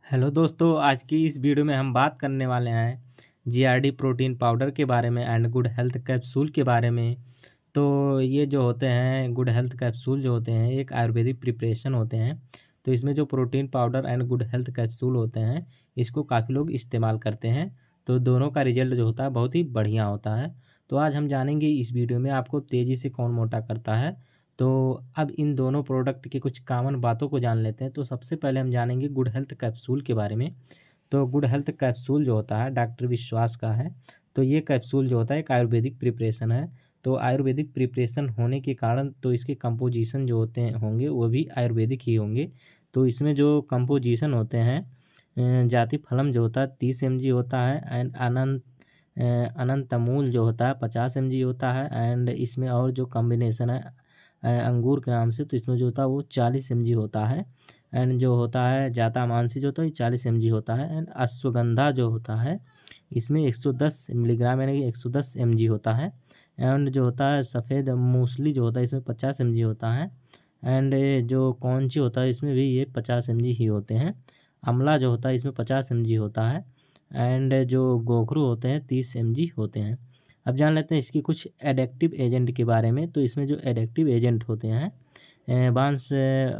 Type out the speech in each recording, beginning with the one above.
Hello दोस्तों, आज की इस वीडियो में हम बात करने वाले हैं जीआरडी प्रोटीन पाउडर के बारे में एंड गुड हेल्थ कैप्सूल के बारे में। तो ये जो होते हैं गुड हेल्थ कैप्सूल जो होते हैं एक आयुर्वेदिक प्रिपरेशन होते हैं। तो इसमें जो protein powder and good health capsule होते हैं इसको काफ़ी लोग इस्तेमाल करते हैं। तो दोनों का रिजल्ट जो होता है बहुत ही बढ़िया होता है। तो आज हम जानेंगे इस वीडियो में आपको तेज़ी से कौन मोटा करता है। तो अब इन दोनों प्रोडक्ट की कुछ कॉमन बातों को जान लेते हैं। तो सबसे पहले हम जानेंगे गुड हेल्थ कैप्सूल के बारे में। तो गुड हेल्थ कैप्सूल जो होता है डॉक्टर विश्वास का है। तो ये कैप्सूल जो होता है एक आयुर्वेदिक प्रिपरेशन है। तो आयुर्वेदिक प्रिपरेशन होने के कारण तो इसके कंपोजिशन जो होते हैं होंगे वो भी आयुर्वेदिक ही होंगे। तो इसमें जो कंपोजिशन होते हैं जाति फलम जो होता है 30 mg होता है एंड अनंतमूल जो होता है 50 mg होता है। एंड इसमें और जो कॉम्बिनेशन है अंगूर के नाम से, तो इसमें जो होता है वो 40 mg होता है। एंड जो होता है जाता मानसी जो होता है 40 mg होता है। एंड अश्वगंधा जो होता है इसमें 110 मिलीग्राम यानी कि 110 mg होता है। एंड जो होता है सफ़ेद मूसली जो होता है इसमें 50 mg होता है। एंड जो कौंची होता है इसमें भी ये 50 mg ही होते हैं। अमला जो होता है इसमें 50 mg होता है। एंड जो गोखरू होते हैं 30 mg होते हैं। अब जान लेते हैं इसकी कुछ एडिक्टिव एजेंट के बारे में। तो इसमें जो एडिक्टिव एजेंट होते हैं बांस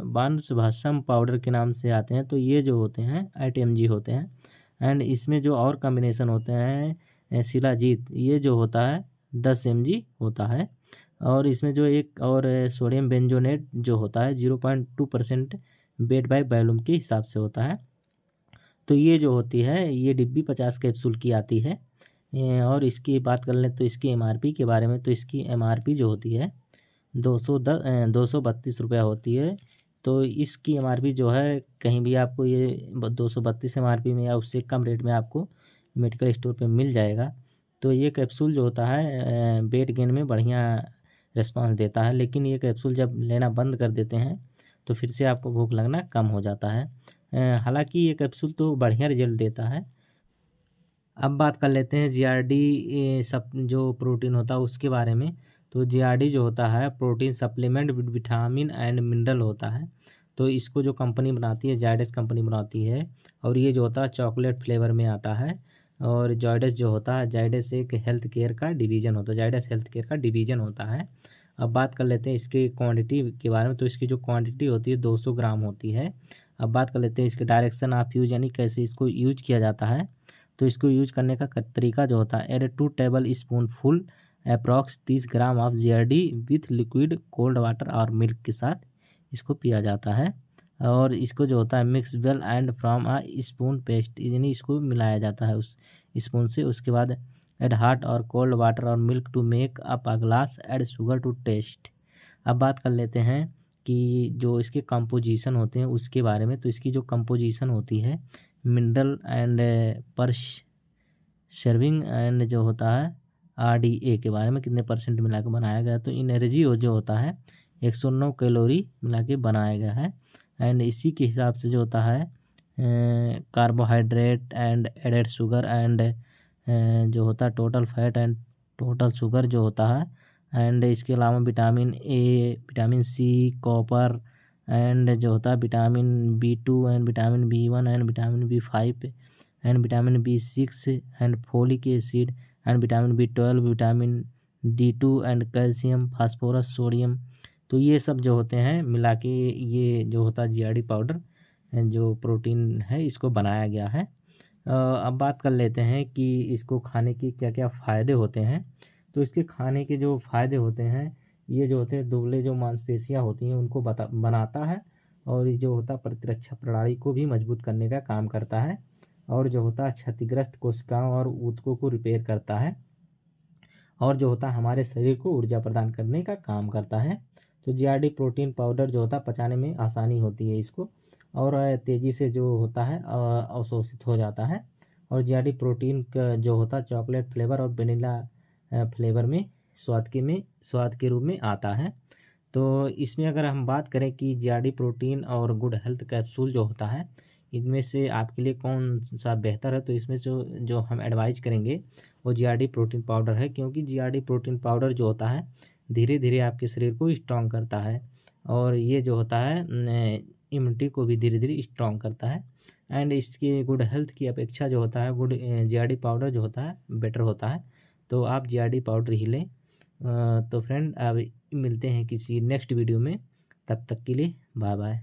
बांस भासम पाउडर के नाम से आते हैं। तो ये जो होते हैं 8 mg होते हैं। एंड इसमें जो और कॉम्बिनेशन होते हैं शिलाजीत ये जो होता है 10 mg होता है। और इसमें जो एक और सोडियम बेंजोनेट जो होता है 0.2% वेट बाय वॉल्यूम के हिसाब से होता है। तो ये जो होती है ये डिब्बी 50 कैप्सूल की आती है। और इसकी बात कर लें तो इसकी एमआरपी के बारे में। तो इसकी एमआरपी जो होती है 232 रुपया होती है। तो इसकी एमआरपी जो है कहीं भी आपको ये 232 एमआरपी में या उससे कम रेट में आपको मेडिकल स्टोर पे मिल जाएगा। तो ये कैप्सूल जो होता है वेट गेन में बढ़िया रिस्पांस देता है। लेकिन ये कैप्सूल जब लेना बंद कर देते हैं तो फिर से आपको भूख लगना कम हो जाता है। हालांकि ये कैप्सूल तो बढ़िया रिजल्ट देता है। अब बात कर लेते हैं जीआरडी सब जो प्रोटीन होता है उसके बारे में। तो जीआरडी जो होता है protein supplement with vitamin and mineral होता है। तो इसको जो कंपनी बनाती है जायडस कंपनी बनाती है। और ये जो होता है चॉकलेट फ्लेवर में आता है। और जायडस जो होता है जायडस एक हेल्थ केयर का डिवीज़न होता है, जायडस हेल्थ केयर का डिवीज़न होता है। अब बात कर लेते हैं इसकी क्वांटिटी के बारे में। तो इसकी जो क्वांटिटी होती है 200 ग्राम होती है। अब बात कर लेते हैं इसके डायरेक्शन ऑफ यूज यानी कैसे इसको यूज किया जाता है। तो इसको यूज करने का तरीका जो होता है add 2 tablespoon full approx 30 gram of GRD with liquid cold water और मिल्क के साथ इसको पिया जाता है। और इसको जो होता है mix well and from a spoon paste यानी इसको मिलाया जाता है उस स्पून से। उसके बाद एड हॉट और कोल्ड वाटर और milk to make up a glass, add sugar to taste. अब बात कर लेते हैं कि जो इसके कंपोजिशन होते हैं उसके बारे में। तो इसकी जो कंपोजिशन होती है मिनरल एंड पर सर्विंग एंड जो होता है आरडीए के बारे में कितने परसेंट मिला के बनाया गया। तो एनर्जी जो होता है 109 कैलोरी मिला के बनाया गया है। एंड इसी के हिसाब से जो होता है carbohydrate and added sugar and जो होता है total fat and total sugar जो होता है। एंड इसके अलावा vitamin A, vitamin C, copper and जो होता है vitamin B2 and vitamin B1 and vitamin B5 and vitamin B6 and folic acid and vitamin B12, vitamin D2 and calcium, phosphorus, sodium. तो ये सब जो होते हैं मिला के ये जो होता है जीआरडी पाउडर जो प्रोटीन है इसको बनाया गया है। अब बात कर लेते हैं कि इसको खाने के क्या क्या फ़ायदे होते हैं। तो इसके खाने के जो फ़ायदे होते हैं ये जो होते हैं दुबले जो मांसपेशियाँ होती हैं उनको बनाता है। और ये जो होता है प्रतिरक्षा प्रणाली को भी मजबूत करने का काम करता है। और जो होता है क्षतिग्रस्त कोशिकाओं और ऊतकों को रिपेयर करता है। और जो होता है हमारे शरीर को ऊर्जा प्रदान करने का काम करता है। तो जीआरडी प्रोटीन पाउडर जो होता है पचाने में आसानी होती है इसको। और तेज़ी से जो होता है अवशोषित हो जाता है। और जीआरडी प्रोटीन का जो होता है चॉकलेट फ्लेवर और वेनिला फ्लेवर में स्वाद के रूप में आता है। तो इसमें अगर हम बात करें कि जीआरडी प्रोटीन और गुड हेल्थ कैप्सूल जो होता है इनमें से आपके लिए कौन सा बेहतर है। तो इसमें जो हम एडवाइज करेंगे वो जीआरडी प्रोटीन पाउडर है। क्योंकि जीआरडी प्रोटीन पाउडर जो होता है धीरे धीरे आपके शरीर को स्ट्रॉन्ग करता है। और ये जो होता है इम्यूनिटी को भी धीरे धीरे स्ट्रॉन्ग करता है। एंड इसकी गुड हेल्थ की अपेक्षा जो होता है गुड जीआरडी पाउडर जो होता है बेटर होता है, तो आप जीआरडी पाउडर ही लें। तो फ्रेंड अब मिलते हैं किसी नेक्स्ट वीडियो में, तब तक के लिए बाय बाय।